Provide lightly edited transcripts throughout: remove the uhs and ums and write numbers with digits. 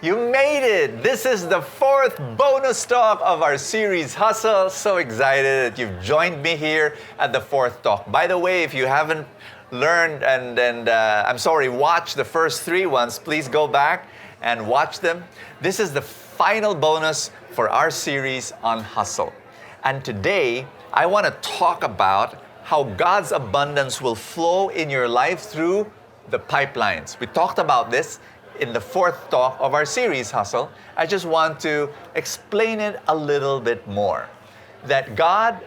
You made it! This is the fourth bonus talk of our series, Hustle. So excited that you've joined me here at the fourth talk. By the way, if you haven't learned watch the first three ones, please go back and watch them. This is the final bonus for our series on hustle. And today, I want to talk about how God's abundance will flow in your life through the pipelines. We talked about this in the fourth talk of our series, Hustle. I just want to explain it a little bit more. That God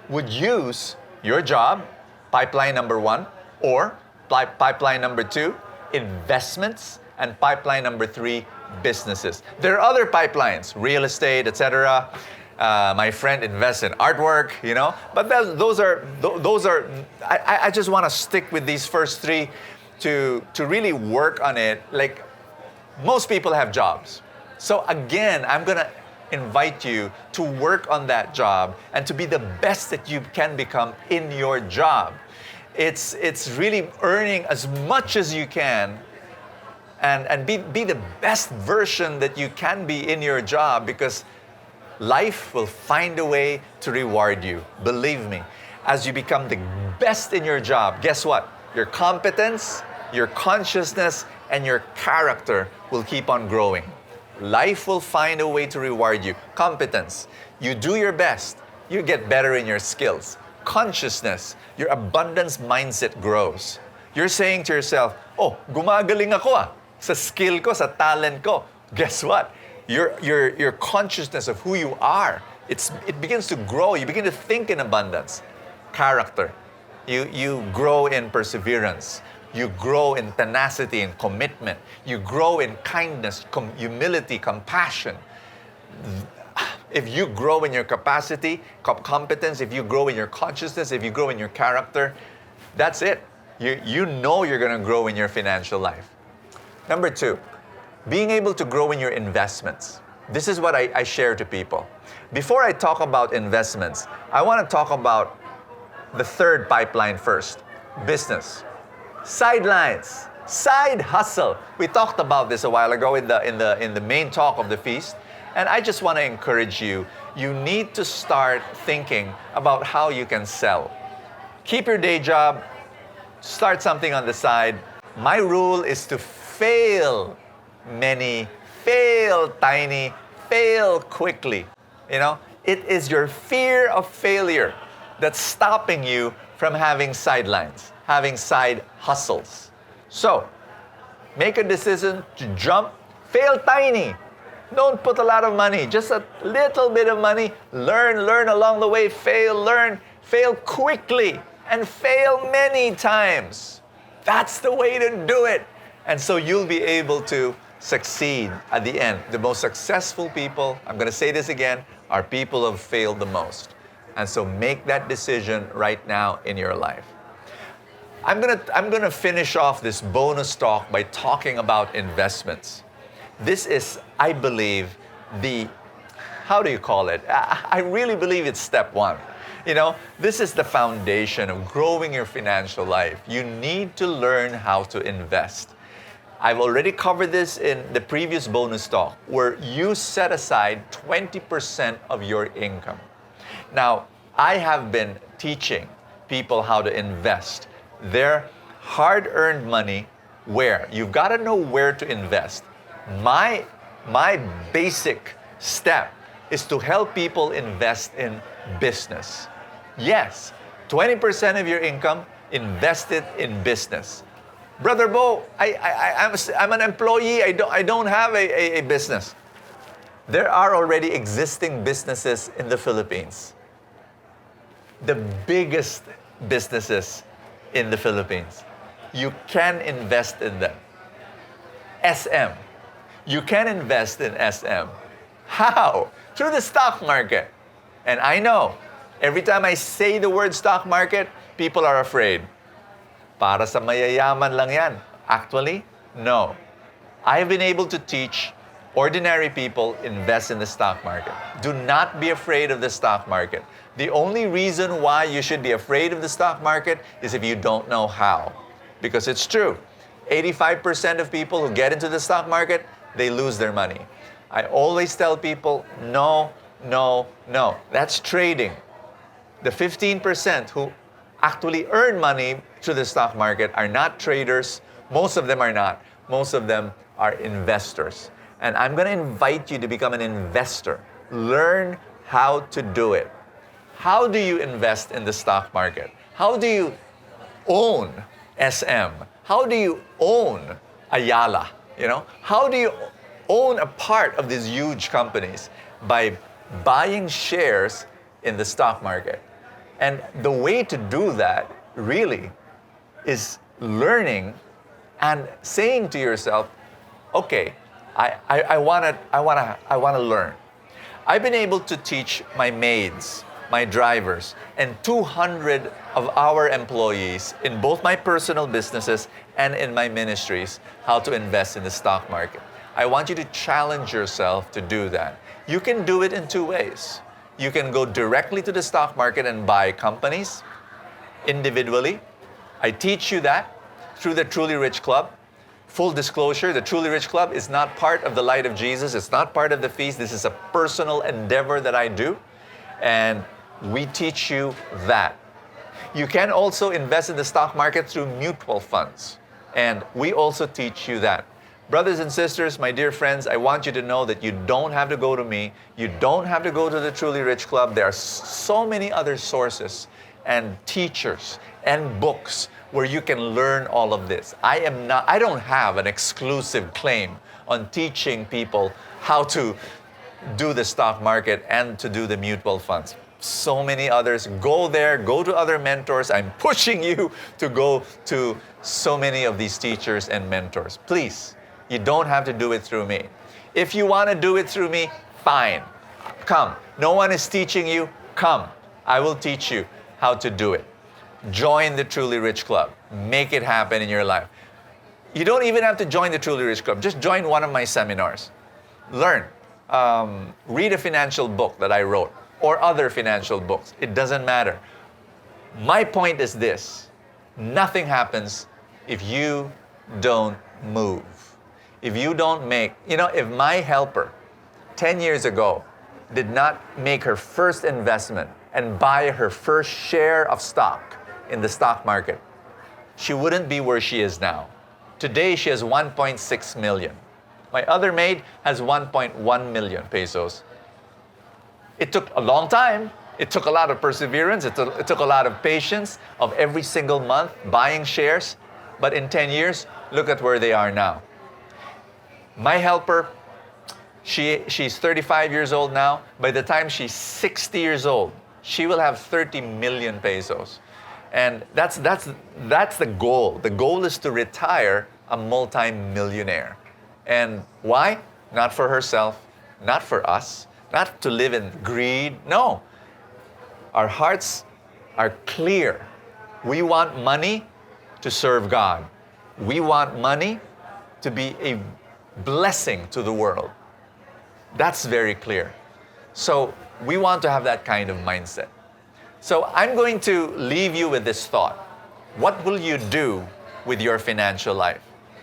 would use your job, pipeline number one, or pipeline number two, investments, and pipeline number three, businesses. There are other pipelines, real estate, etc. My friend invests in artwork, but I just want to stick with these first three to really work on it. Like, most people have jobs. So again, I'm going to invite you to work on that job and to be the best that you can become in your job. It's really earning as much as you can and be the best version that you can be in your job, because life will find a way to reward you. Believe me, as you become the best in your job, guess what? Your competence, your consciousness, and your character will keep on growing. Life will find a way to reward you. Competence, you do your best, you get better in your skills. Consciousness, your abundance mindset grows. You're saying to yourself, oh, gumagaling ako sa skill ko, sa talent ko. Guess what? Your consciousness of who you are, it begins to grow. You begin to think in abundance. Character, you grow in perseverance. You grow in tenacity and commitment. You grow in kindness, humility, compassion. If you grow in your capacity, competence, if you grow in your consciousness, if you grow in your character, that's it. You know you're going to grow in your financial life. Number two, being able to grow in your investments. This is what I share to people. Before I talk about investments, I want to talk about the third pipeline first, business. Sidelines, side hustle. We talked about this a while ago in the main talk of the feast, and I just want to encourage you. You need to start thinking about how you can sell. Keep your day job, start something on the side. My rule is to fail many, fail tiny, fail quickly. It is your fear of failure that's stopping you from having sidelines, having side hustles. So, make a decision to jump, fail tiny. Don't put a lot of money, just a little bit of money. Learn along the way, learn, fail quickly, and fail many times. That's the way to do it. And so you'll be able to succeed at the end. The most successful people, I'm going to say this again, are people who have failed the most. And so make that decision right now in your life. I'm gonna finish off this bonus talk by talking about investments. This is, I believe, how do you call it? I really believe it's step one. This is the foundation of growing your financial life. You need to learn how to invest. I've already covered this in the previous bonus talk, where you set aside 20% of your income. Now, I have been teaching people how to invest their hard-earned money. Where? You've got to know where to invest. My basic step is to help people invest in business. Yes, 20% of your income, invest it in business. Brother Bo, I'm an employee. I don't have a business. There are already existing businesses in the Philippines. The biggest businesses in the Philippines. You can invest in them. SM. You can invest in SM. How? Through the stock market. And I know, every time I say the word stock market, people are afraid. Para sa mayayaman lang yan. Actually, no. I've been able to teach ordinary people invest in the stock market. Do not be afraid of the stock market. The only reason why you should be afraid of the stock market is if you don't know how. Because it's true. 85% of people who get into the stock market they lose their money. I always tell people, no, no, no. That's trading. The 15% who actually earn money through the stock market are not traders. Most of them are not. Most of them are investors. And I'm going to invite you to become an investor. Learn how to do it. How do you invest in the stock market? How do you own SM? How do you own Ayala? How do you own a part of these huge companies? By buying shares in the stock market. And the way to do that really is learning and saying to yourself, okay, I want to learn. I've been able to teach my maids, my drivers, and 200 of our employees in both my personal businesses and in my ministries how to invest in the stock market. I want you to challenge yourself to do that. You can do it in two ways. You can go directly to the stock market and buy companies individually. I teach you that through the Truly Rich Club. Full disclosure, the Truly Rich Club is not part of the Light of Jesus. It's not part of the feast. This is a personal endeavor that I do. And we teach you that. You can also invest in the stock market through mutual funds. And we also teach you that. Brothers and sisters, my dear friends, I want you to know that you don't have to go to me. You don't have to go to the Truly Rich Club. There are so many other sources and teachers and books where you can learn all of this. I don't have an exclusive claim on teaching people how to do the stock market and to do the mutual funds. So many others. Go there, go to other mentors. I'm pushing you to go to so many of these teachers and mentors. Please, you don't have to do it through me. If you want to do it through me, fine. Come. No one is teaching you. Come. I will teach you how to do it. Join the Truly Rich Club. Make it happen in your life. You don't even have to join the Truly Rich Club. Just join one of my seminars. Learn. Read a financial book that I wrote or other financial books. It doesn't matter. My point is this. Nothing happens if you don't move. If you don't make, if my helper 10 years ago did not make her first investment and buy her first share of stock in the stock market, she wouldn't be where she is now. Today, she has 1.6 million. My other maid has 1.1 million pesos. It took a long time. It took a lot of perseverance. It took a lot of patience of every single month buying shares. But in 10 years, look at where they are now. My helper, she's 35 years old now. By the time she's 60 years old, she will have 30 million pesos. And that's the goal. The goal is to retire a multi-millionaire. And why? Not for herself, not for us, not to live in greed. No. Our hearts are clear. We want money to serve God. We want money to be a blessing to the world. That's very clear. So we want to have that kind of mindset. So I'm going to leave you with this thought. What will you do with your financial life?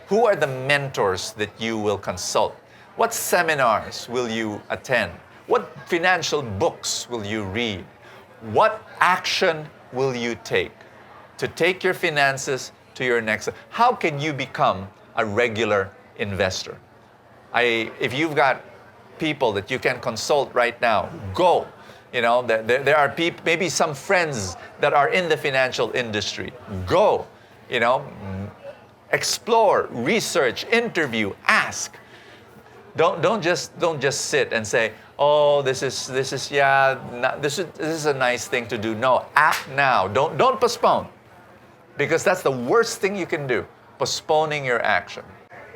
Who are the mentors that you will consult? What seminars will you attend? What financial books will you read? What action will you take to take your finances to your next? How can you become a regular investor? If you've got people that you can consult right now, go. There are people, maybe some friends that are in the financial industry. Go. Explore, research, interview, ask. Don't just sit and say, "Oh, this is a nice thing to do." No, act now. Don't postpone, because that's the worst thing you can do, postponing your action.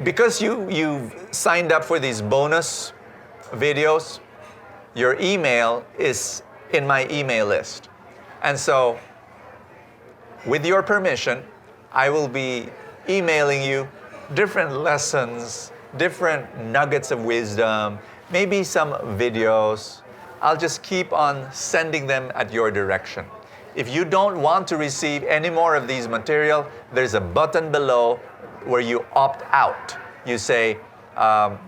Because you've signed up for these bonus videos, your email is in my email list. And so, with your permission, I will be emailing you different lessons, different nuggets of wisdom, maybe some videos. I'll just keep on sending them at your direction. If you don't want to receive any more of these material, there's a button below where you opt out. You say,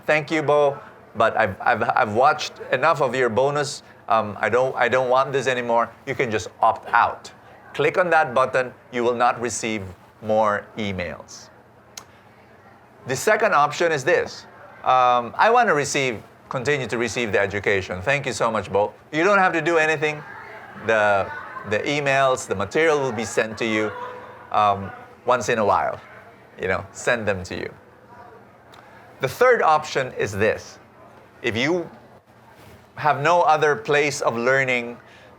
Thank you, Bo, but I've watched enough of your bonus. I don't want this anymore. You can just opt out. Click on that button. You will not receive more emails. The second option is this. I want to continue to receive the education. Thank you so much, Bo. You don't have to do anything. The emails, the material will be sent to you once in a while. Send them to you. The third option is this. If you have no other place of learning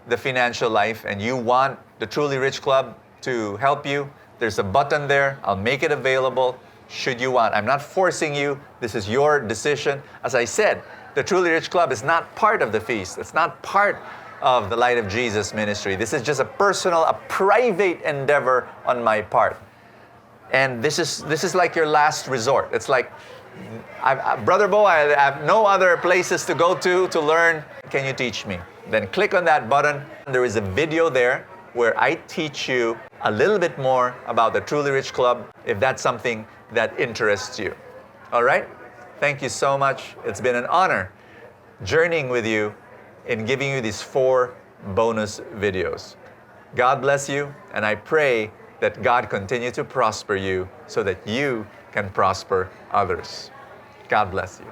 the financial life and you want the Truly Rich Club to help you, there's a button there. I'll make it available should you want. I'm not forcing you. This is your decision. As I said, the Truly Rich Club is not part of the feast. It's not part of the Light of Jesus ministry. This is just a private endeavor on my part. And this is like your last resort. It's like, Brother Bo, I have no other places to go to learn. Can you teach me? Then click on that button. There is a video there where I teach you a little bit more about the Truly Rich Club, if that's something that interests you. All right? Thank you so much. It's been an honor journeying with you in giving you these 4 bonus videos. God bless you, and I pray that God continue to prosper you so that you can prosper others. God bless you.